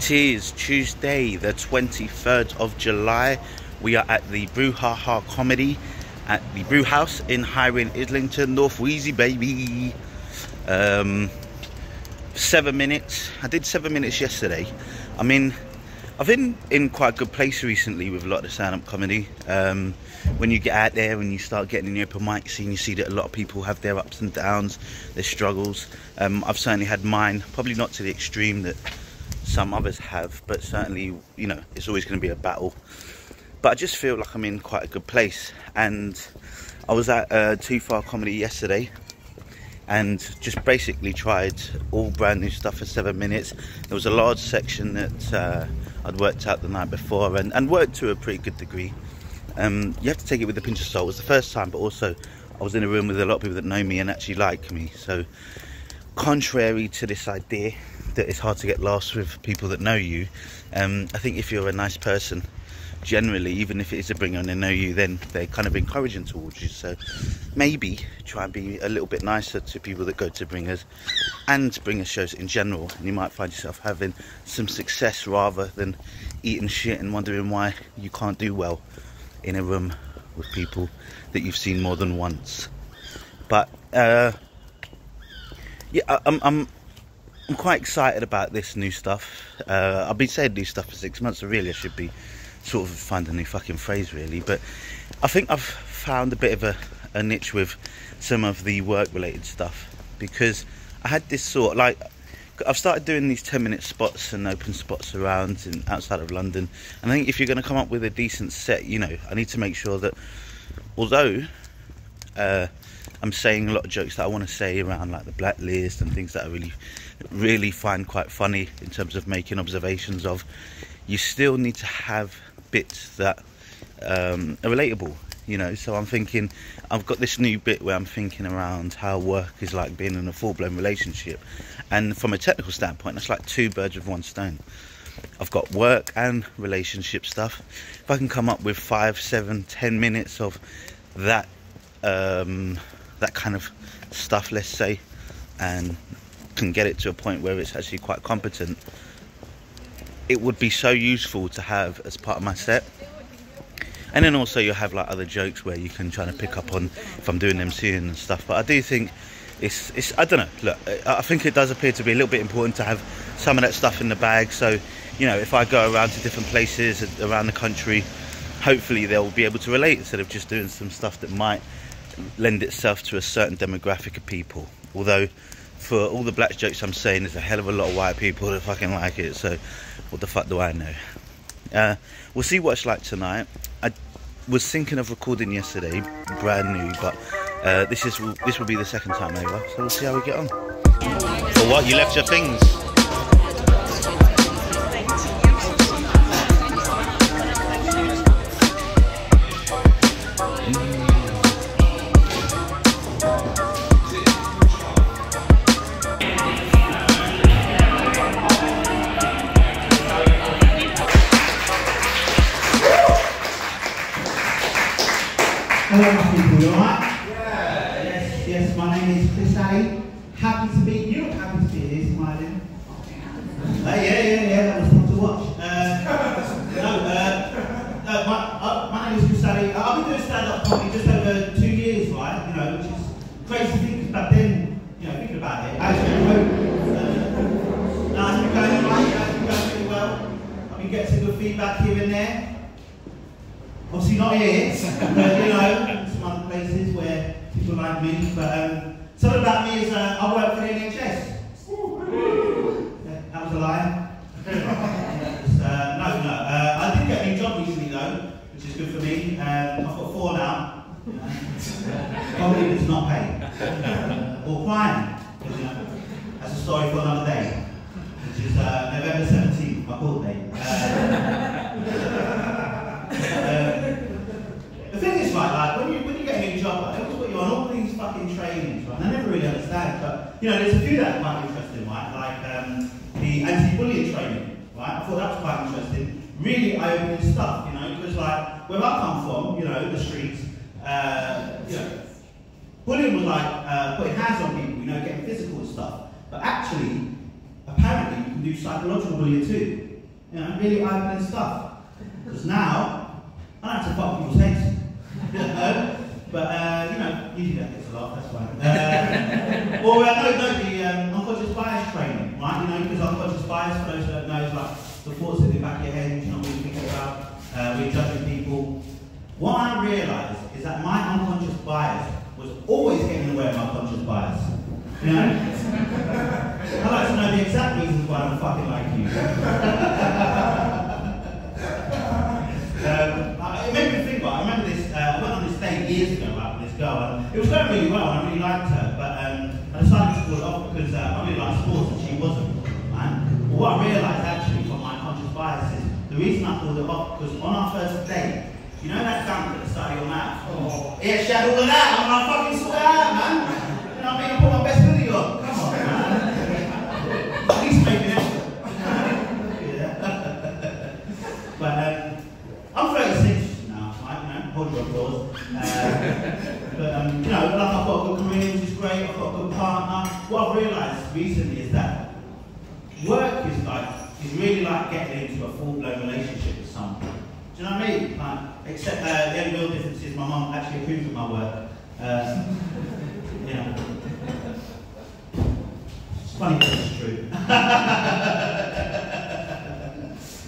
It is Tuesday, the 23rd of July. We are at the Brouhaha comedy at the Brewhouse in Highway, Islington, North Wheezy, baby. 7 minutes. I did 7 minutes yesterday. I mean, I've been in quite a good place recently with a lot of the stand-up comedy. When you get out there and you start getting in the open mic scene, you see that a lot of people have their ups and downs, their struggles. I've certainly had mine, probably not to the extreme that some others have, but certainly, you know, it's always going to be a battle. But I just feel like I'm in quite a good place. And I was at Too Far Comedy yesterday and just basically tried all brand new stuff for 7 minutes. There was a large section that I'd worked out the night before and worked to a pretty good degree. You have to take it with a pinch of salt. It was the first time, but also I was in a room with a lot of people that know me and actually like me. So contrary to this idea that it's hard to get lost with people that know you, I think if you're a nice person, generally, even if it is a bringer and they know you, then they're kind of encouraging towards you. So maybe try and be a little bit nicer to people that go to bringers and bringer shows in general, and you might find yourself having some success rather than eating shit and wondering why you can't do well in a room with people that you've seen more than once. But yeah, I'm quite excited about this new stuff. I've been saying new stuff for 6 months, so really I should be sort of find a new fucking phrase really. But I think I've found a bit of a niche with some of the work related stuff, because I had this sort of, like, I've started doing these 10-minute spots and open spots around and outside of London, and I think if you're going to come up with a decent set, you know, I need to make sure that although I'm saying a lot of jokes that I want to say around like the blacklist and things that I really find quite funny in terms of making observations of, you still need to have bits that are relatable, you know. So I'm thinking, I've got this new bit where I'm thinking around how work is like being in a full-blown relationship, and from a technical standpoint that's like two birds with one stone. I've got work and relationship stuff. If I can come up with 5, 7, 10 minutes of that that kind of stuff, let's say, and can get it to a point where it's actually quite competent, it would be so useful to have as part of my set. And then also you'll have like other jokes where you can try to pick up on if I'm doing MCing and stuff. But I do think it's I don't know, look, I think it does appear to be a little bit important to have some of that stuff in the bag. So, you know, if I go around to different places around the country, hopefully they'll be able to relate instead of just doing some stuff that might lend itself to a certain demographic of people. Although for all the black jokes I'm saying, there's a hell of a lot of white people that fucking like it, so what the fuck do I know? We'll see what it's like tonight. I was thinking of recording yesterday, brand new, but this will be the second time over, so we'll see how we get on. For what? You left your things? Hello people, you alright? Yeah. Yes, my name is Chris Alley. Happy to be, you look happy to be here, smiling. Yeah, that was fun to watch. My name is Chris Alley. I've been doing stand-up comedy just over 2 years, right? You know, which is crazy to think, because back then, you know, thinking about it, actually, it's been going alright, it's been going really well. I've been getting some good feedback here and there. Obviously not here, but you know, some other places where people like me. But something about me is I work for the NHS. Yeah, that was a lie. No. I did get a new job recently though, which is good for me. I've got 4 now. Comedy does not pay. Or crime. You know, that's a story for another day, which is November 17th, my court date. The thing is, like when you get a new job, like, they always put you on all these fucking trainings, right? And I never really understand, but you know, there's a few that are quite interesting, right? Like the anti-bullying training, right? I thought that was quite interesting. Really eye-opening stuff, you know, because like where I come from, you know, the streets, you know, bullying was like putting hands on people, you know, getting physical and stuff. But actually, apparently, you can do psychological bullying too. You know, really eye-opening stuff. Because now, I don't have to fuck people's heads. You know? But, you know, usually that gets a lot, that's fine. The unconscious bias training, right? You know, because unconscious bias, for those that don't know, is like the thoughts in the back of your head, which you're not really thinking about, we're judging people. What I realised is that my unconscious bias was always getting in the way of my conscious bias. You know? I'd like to know the exact reasons why I'm fucking like you. It made me think, I remember this, I went on this date years ago with this girl, and it was going really well, and I really liked her, but I decided to call it off because I really liked sports and she wasn't. Right? But what I realised actually from my conscious bias is the reason I called it off because on our first date, you know that gunk at the side of your mouth? Oh. Yeah, she had all of that. I'm like, fucking sort it out, man. You know what I mean? I put my best video on. Come on, man. At least make an effort. Yeah. But I'm 36 now, right? You know, hold your applause. But you know, like I've got a good career, which is great. I've got a good partner. What I've realised recently is that work is really like getting into a full-blown relationship with someone. Do you know what I mean? Like, except the only real difference is my mum actually approves of my work. You know. It's funny but it's true.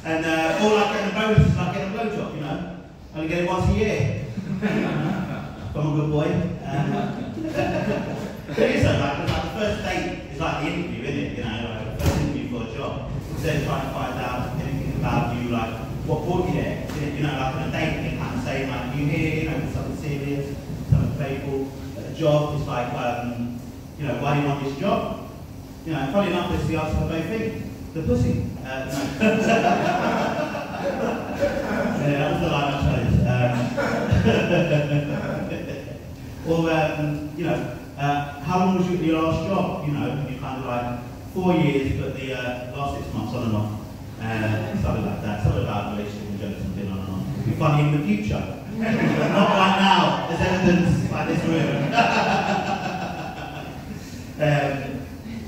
And all like getting a bonus is like getting a blowjob, you know. I only get it once a year. If I'm a good boy. But it is though, like the first date is like the interview, isn't it? You know, like the first interview for a job. Instead of trying to find out anything about you, like what brought you there, you know, like on a date, they kind of say, like, you here, you know, something serious, something playful. At a job, it's like, you know, why do you want this job? You know, probably enough is the answer for both things. The pussy. No. Yeah, that was the line I chose. Or, you know, how long was your last job? You know, you kind of like 4 years, but the last 6 months on and off. Something like that. Something about relationship and jokes and on and on. It'll be funny in the future. Not right now. There's evidence like this room.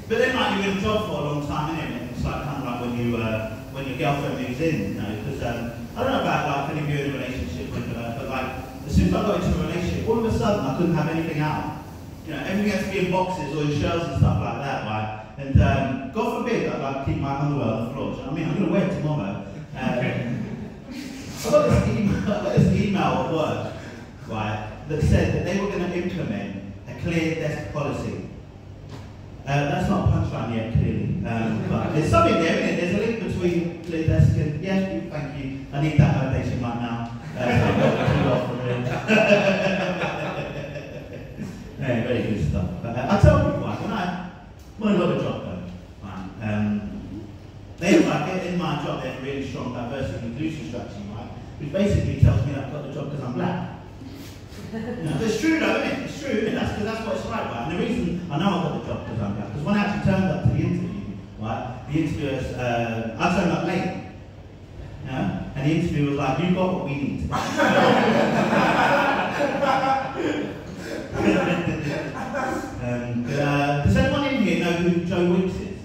But then, like, you're in a job for a long time, innit? It's like kind of like when your girlfriend moves in, you know. Because I don't know about like when you're in a relationship with her, but like as soon as I got into a relationship, all of a sudden I couldn't have anything out. You know, everything has to be in boxes or in shells and stuff like that, right? And God forbid I'd like keep my underwear on the floor. Do you know what I mean? I'm going to wear it tomorrow. I got this email at work, right, that said that they were going to implement a clear desk policy. That's not a punchline yet, clearly. But there's something there, isn't it? There's a link between clear desk and, yes, thank you. I need that validation right now. Yeah, very good stuff. I tell people, like, when I got a job though, right, they have, like, in my job, they have a really strong diversity and inclusion strategy, right, which basically tells me that I've got the job because I'm black. You know, it's true though, isn't it? It's true, isn't it? That's because that's what it's like, right? And the reason I know I got the job because I'm black, because when I actually turned up to the interview, right, the interviewers, I turned up late, you know, and the interviewer was like, "You got what we need." Does anyone in here know who Joe Wicks is?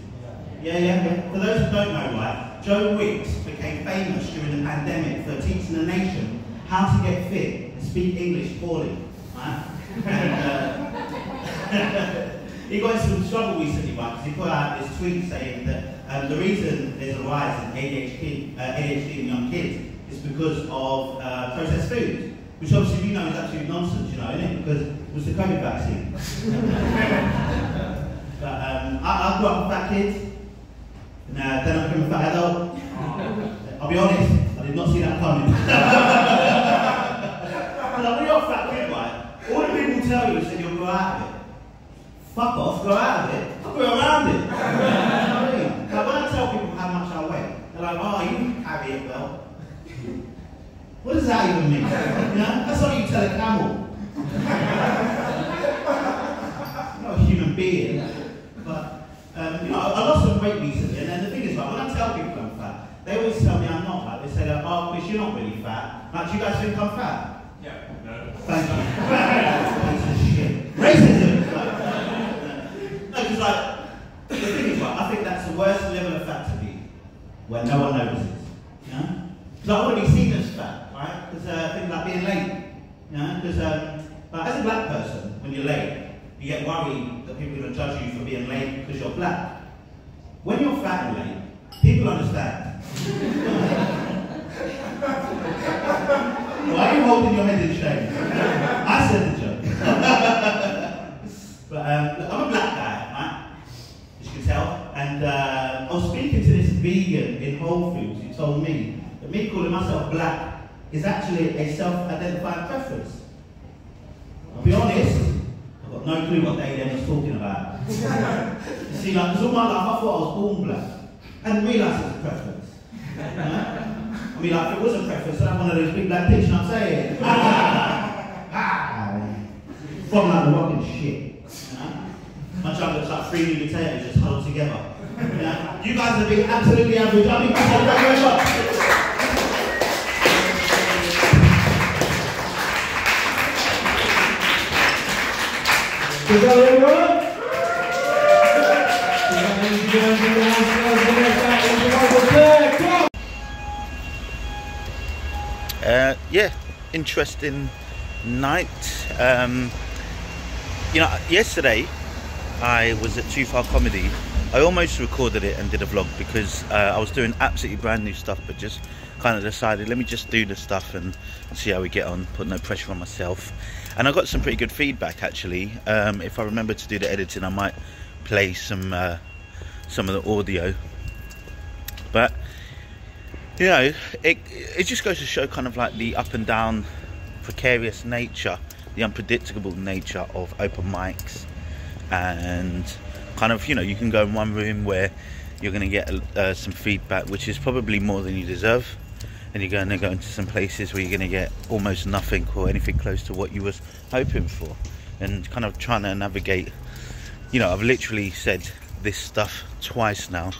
Yeah. For those who don't know, right, Joe Wicks became famous during the pandemic for teaching the nation how to get fit and speak English poorly. Right? And, he got into some trouble recently, right, because he put out this tweet saying that the reason there's a rise in ADHD in young kids is because of processed food, which obviously you know is absolute nonsense, you know, isn't it? Because it was the COVID vaccine. But I grew up a fat kid, and then I became a fat adult. I'll be honest, I did not see that coming. But when you're a fat kid, right, all the people tell you is that you'll grow out of it. Fuck off, grow out of it. I'll grow around it. You know what I mean? Like when I tell people how much I weigh, they're like, "Oh, you carry it well." What does that even mean? You know? That's not what you tell a camel. Not a human being. But, you know, I lost some weight recently, and then the thing is, like, when I tell people I'm fat, they always tell me I'm not. Like, they say, "Oh, Chris, you're not really fat." Like, do you guys think I'm fat? Yeah. No. Thank you. Piece of shit. Racism. Like, no, because, like, the thing is, like, I think that's the worst level of fat to be. where no one notices, you know? Because I want to be seen as fat, right? Because things like being late, you know? Because as a black person, when you're late, you get worried that people are going to judge you for being late because you're black. When you're fat and late, people understand. Why are you holding your head in shame? I said the joke. But I'm a black guy, right? As you can tell. And I was speaking to this vegan in Whole Foods who told me that me calling myself black is actually a self-identified preference. I'll be honest, I've got no clue what they then was talking about. You see, like, because all my life I thought I was born black. I didn't realise it was a preference. You know? I mean, like, if it was a preference, I'd have one of those big black dicks, you know what I'm saying? From like the rocking shit. You know? My job looks like 3 new potatoes just huddled together. You know? You guys have been absolutely average. I mean, thank you very much. Is that everyone? Yeah, interesting night. You know, yesterday I was at Too Far Comedy. I almost recorded it and did a vlog because I was doing absolutely brand new stuff, but just kind of decided, let me just do the stuff and see how we get on, put no pressure on myself. And I got some pretty good feedback actually. If I remember to do the editing, I might play some of the audio. But you know, it just goes to show kind of like the up and down, precarious nature, the unpredictable nature of open mics. And kind of, you know, you can go in one room where you're going to get some feedback which is probably more than you deserve, and you're going to go into some places where you're going to get almost nothing or anything close to what you was hoping for. And kind of trying to navigate, you know, I've literally said this stuff twice now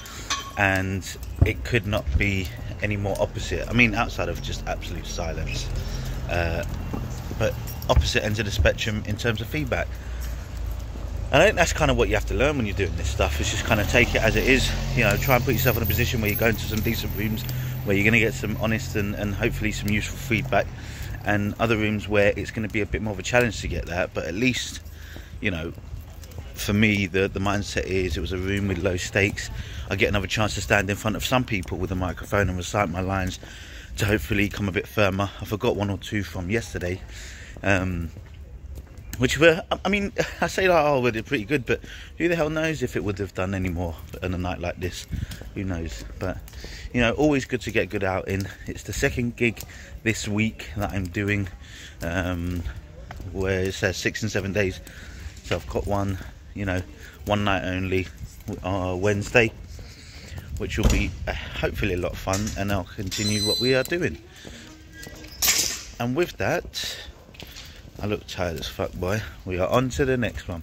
and it could not be any more opposite. I mean, outside of just absolute silence, but opposite ends of the spectrum in terms of feedback. And I think that's kind of what you have to learn when you're doing this stuff, is just kind of take it as it is. You know, try and put yourself in a position where you go into some decent rooms where you're going to get some honest and hopefully some useful feedback, and other rooms where it's going to be a bit more of a challenge to get that. But at least, you know, for me, the mindset is it was a room with low stakes. I get another chance to stand in front of some people with a microphone and recite my lines to hopefully come a bit firmer. I forgot one or two from yesterday, which were, I mean, I say like, oh, well, they're pretty good, but who the hell knows if it would have done any more on a night like this? Who knows? But, you know, always good to get good out in. It's the second gig this week that I'm doing, where it says 6 and 7 days. So I've got one, you know, one night only, Wednesday, which will be hopefully a lot of fun, and I'll continue what we are doing. And with that, I look tired as fuck, boy. We are on to the next one.